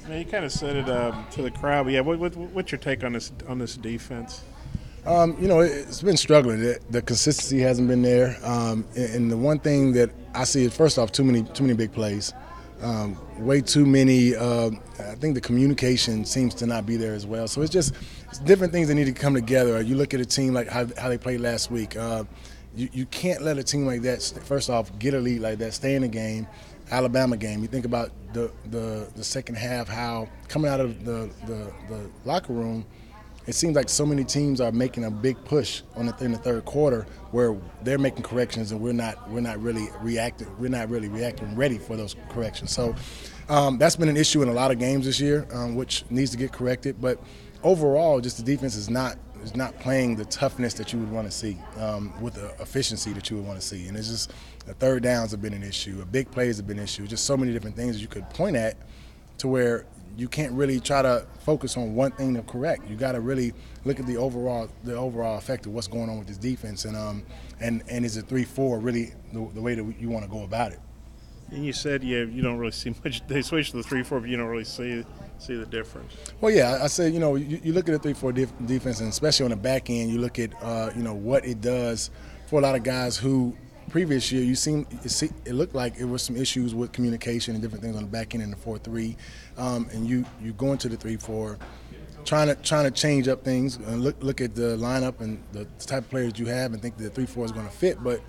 Now, you kind of said it to the crowd, but yeah, what's your take on this defense? It's been struggling. The consistency hasn't been there, and the one thing that I see is first off, too many big plays, way too many. I think the communication seems to not be there as well. So it's different things that need to come together. You look at a team like how they played last week. You can't let a team like that first off get a lead like that, stay in the game. Alabama game. You think about the second half, how coming out of the locker room. It seems like so many teams are making a big push in the third quarter where they're making corrections and we're not really reacting. We're not really reacting ready for those corrections. So that's been an issue in a lot of games this year, which needs to get corrected. But overall, just the defense is not playing the toughness that you would want to see with the efficiency that you would want to see. And it's just the third downs have been an issue. Big plays have been an issue. Just so many different things that you could point at to where you can't really try to focus on one thing to correct. You got to really look at the overall effect of what's going on with this defense, and is a 3-4 really the way that you want to go about it? And you said you don't really see much. They switched to the 3-4, but you don't really see the difference. Well, yeah, I said you look at the 3-4 defense, and especially on the back end, you look at what it does for a lot of guys who. Previous year, it looked like it was some issues with communication and different things on the back end in the 4-3, and you go into the 3-4, trying to change up things and look at the lineup and the type of players you have and think that the 3-4 is going to fit, but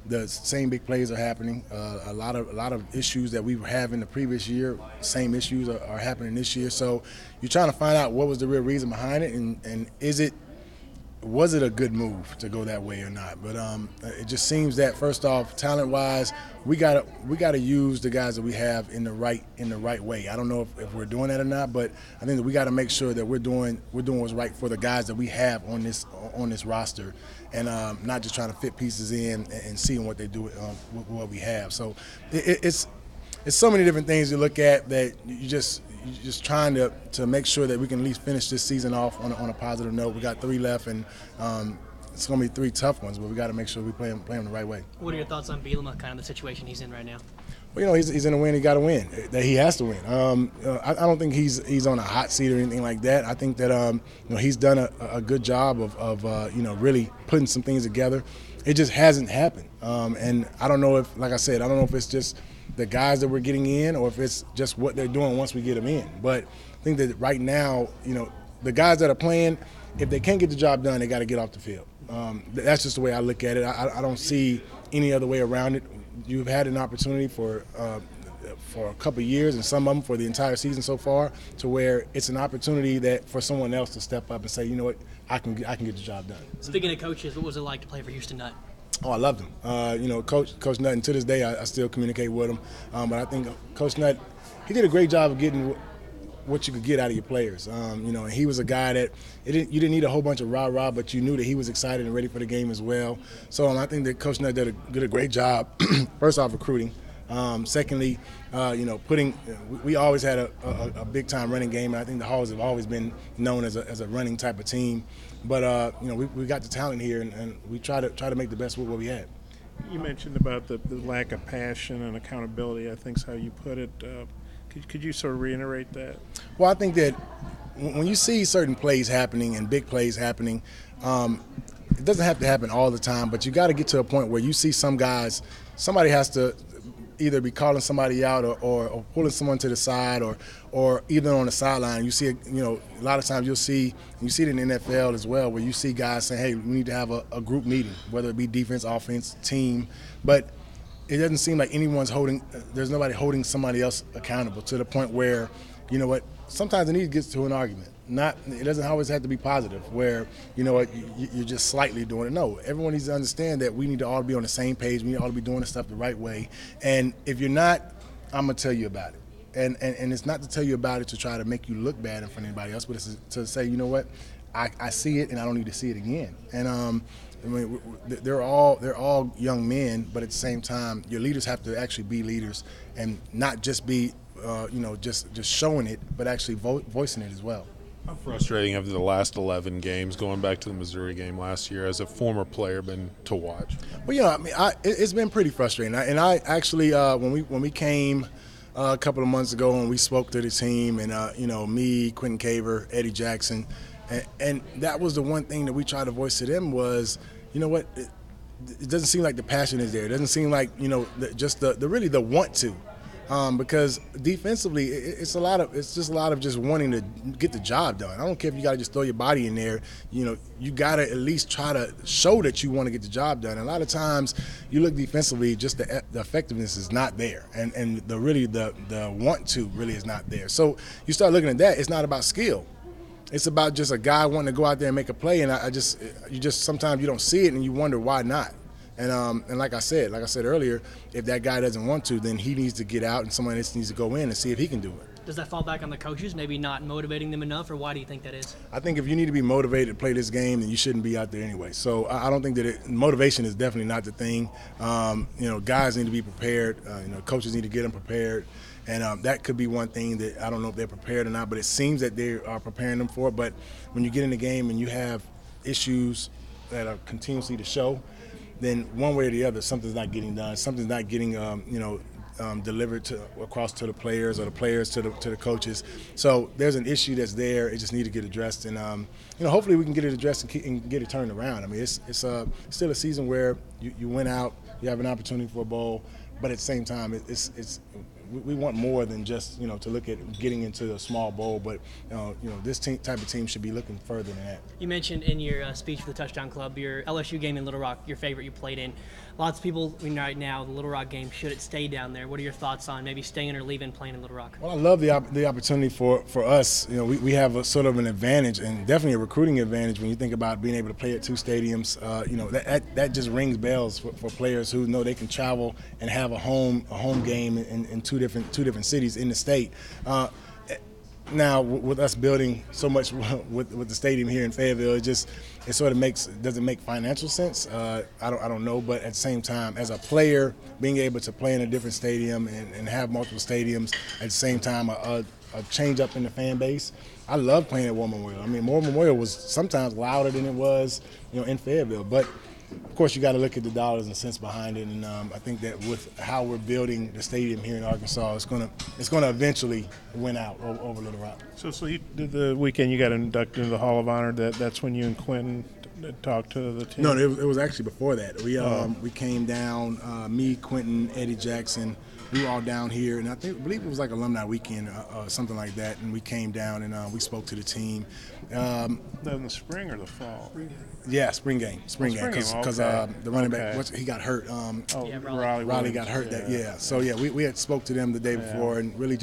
the same big plays are happening. A lot of issues that we were having the previous year, same issues are happening this year. So you're trying to find out what was the real reason behind it, and was it a good move to go that way or not? But it just seems that first off, talent-wise, we gotta use the guys that we have in the right way. I don't know if we're doing that or not, but I think that we got to make sure that we're doing what's right for the guys that we have on this roster, and not just trying to fit pieces in and seeing what they do with what we have. So it's so many different things you look at that you're just trying to make sure that we can at least finish this season off on a positive note. We got 3 left, and it's going to be 3 tough ones, but we got to make sure we play them the right way. What are your thoughts on Bielema, kind of the situation he's in right now? Well, he's in a win. He got to win. That he has to win. I don't think he's on a hot seat or anything like that. I think that he's done a good job of really putting some things together. It just hasn't happened, and I don't know if, like I said, I don't know if it's just the guys that we're getting in or if it's just what they're doing once we get them in. But I think that right now, the guys that are playing, if they can't get the job done, they got to get off the field. That's just the way I look at it. I don't see any other way around it. You've had an opportunity for a couple of years, and some of them for the entire season so far, to where it's an opportunity that for someone else to step up and say, you know what, I can get the job done. Speaking of coaches, what was it like to play for Houston Nutt? Oh, I loved him. Coach Nutt, and to this day, I still communicate with him. But I think Coach Nutt, he did a great job of getting what you could get out of your players. And he was a guy that you didn't need a whole bunch of rah-rah, but you knew that he was excited and ready for the game as well. So I think that Coach Nutt did a great job, first off, recruiting. Secondly, we always had a big-time running game, and I think the Hogs have always been known as a running type of team. But we got the talent here, and we try to make the best with what we had. You mentioned about the lack of passion and accountability, I think is how you put it. Could you sort of reiterate that? Well, I think that when you see certain plays happening and big plays happening, it doesn't have to happen all the time, but you got to get to a point where you see some guys, somebody has to either be calling somebody out or pulling someone to the side or even on the sideline. You see, a lot of times you see it in the NFL as well, where you see guys saying, hey, we need to have a group meeting, whether it be defense, offense, team. But it doesn't seem like there's nobody holding somebody else accountable to the point where, you know what, sometimes it gets to an argument. It doesn't always have to be positive where, you know what, you're just slightly doing it. No, everyone needs to understand that we need to all be on the same page. We need to all be doing the stuff the right way. And if you're not, I'm going to tell you about it. And it's not to tell you about it to try to make you look bad in front of anybody else, but it's to say, you know what, I see it and I don't need to see it again. And they're all young men, but at the same time, your leaders have to actually be leaders and not just be, just showing it, but actually voicing it as well. How frustrating have the last 11 games, going back to the Missouri game last year, as a former player, been to watch? Well, it's been pretty frustrating. And I actually, when we came a couple of months ago when we spoke to the team, and me, Quentin Caver, Eddie Jackson, and that was the one thing that we tried to voice to them was, you know what, it doesn't seem like the passion is there. It doesn't seem like just the really the want to. Because defensively, it's just a lot of just wanting to get the job done. I don't care if you got to just throw your body in there. You got to at least try to show that you want to get the job done. And a lot of times, you look defensively, just the effectiveness is not there, and the want to really is not there. So you start looking at that. It's not about skill. It's about just a guy wanting to go out there and make a play. And you just sometimes you don't see it, and you wonder why not. And like I said earlier, if that guy doesn't want to, then he needs to get out and someone else needs to go in and see if he can do it. Does that fall back on the coaches, maybe not motivating them enough, or why do you think that is? I think if you need to be motivated to play this game, then you shouldn't be out there anyway. So I don't think that motivation is definitely not the thing. Guys need to be prepared. Coaches need to get them prepared. And that could be one thing that I don't know if they're prepared or not, but it seems that they are preparing them for it. But when you get in the game and you have issues that are continuously to show, then one way or the other, something's not getting done. Something's not getting, delivered across to the players, or the players to the coaches. So there's an issue that's there. It just needs to get addressed, and hopefully we can get it addressed and get it turned around. I mean, it's still a season where you went out, you have an opportunity for a bowl, but at the same time, we want more than just to look at getting into a small bowl, but this type of team should be looking further than that. You mentioned in your speech for the Touchdown Club your LSU game in Little Rock, your favorite you played in. Lots of people right now, the Little Rock game, should it stay down there? What are your thoughts on maybe staying or leaving playing in Little Rock? Well, I love the opportunity for us. We have a sort of an advantage, and definitely a recruiting advantage when you think about being able to play at two stadiums. That just rings bells for players who know they can travel and have a home game in two different cities in the state. Now, with us building so much with the stadium here in Fayetteville, it sort of doesn't make financial sense. I don't know, but at the same time, as a player, being able to play in a different stadium and have multiple stadiums at the same time, a change up in the fan base. I love playing at War Memorial. I mean, War Memorial was sometimes louder than it was, in Fayetteville, but. Of course, you got to look at the dollars and cents behind it, and I think that with how we're building the stadium here in Arkansas, it's going to eventually win out over Little Rock. So the weekend you got inducted into the Hall of Honor. That's when you and Quentin talked to the team. No, it was actually before that. We came down. Me, Quentin, Eddie Jackson. We were all down here, and I believe it was like Alumni weekend, something like that. And we came down and we spoke to the team. In the spring or the fall? Yeah, spring game, because the running back he got hurt. Riley got hurt. So we had spoke to them the day before, and really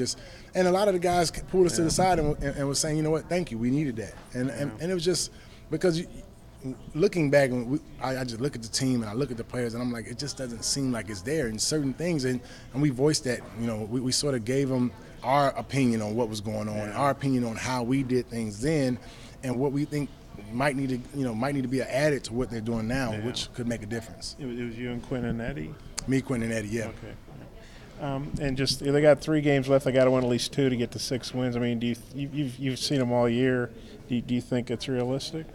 and a lot of the guys pulled us to the side and was saying, you know what, thank you, we needed that, and it was just because. Looking back, I just look at the team and I look at the players and I'm like, it just doesn't seem like it's there in certain things, and we voiced that. We sort of gave them our opinion on what was going on, our opinion on how we did things then, and what we think might need to be added to what they're doing now, which could make a difference. It was you and Quinn and Eddie? Me, Quinn, and Eddie, yeah. Okay. And they got 3 games left. They got to win at least 2 to get to 6 wins. I mean, you've seen them all year. Do you think it's realistic?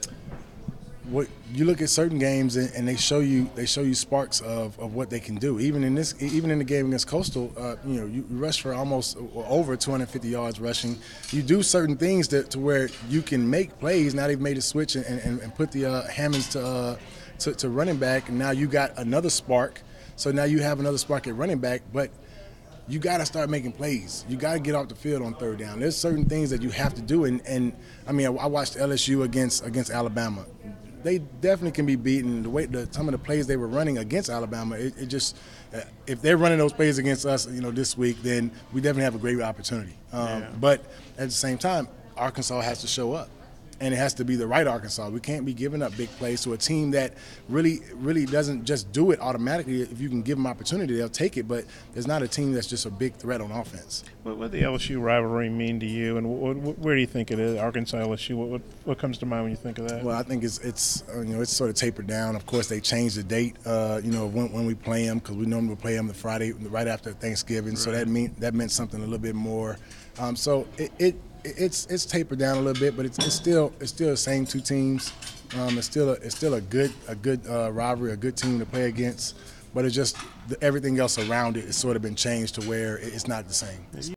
What you look at certain games and they show you sparks of what they can do. Even in the game against Coastal, you rush for almost over 250 yards rushing. You do certain things to where you can make plays. Now they've made a switch and put the Hammonds to running back, and now you got another spark. So now you have another spark at running back, but you got to start making plays. You got to get off the field on third down. There's certain things that you have to do, and I mean, I watched LSU against Alabama. They definitely can be beaten. Some of the plays they were running against Alabama, it just if they're running those plays against us, this week, then we definitely have a great opportunity. But at the same time, Arkansas has to show up, and it has to be the right Arkansas. We can't be giving up big plays to a team that really doesn't just do it automatically. If you can give them opportunity, they'll take it. But there's not a team that's just a big threat on offense. What did the LSU rivalry mean to you, and where do you think it is? Arkansas LSU. What comes to mind when you think of that? Well, I think it's sort of tapered down. Of course, they changed the date. When we play them, because we normally play them the Friday right after Thanksgiving. Right. So that meant something a little bit more. So it's tapered down a little bit, but it's still the same 2 teams. It's still a good rivalry, a good team to play against. but it's just everything else around it has sort of been changed to where it's not the same.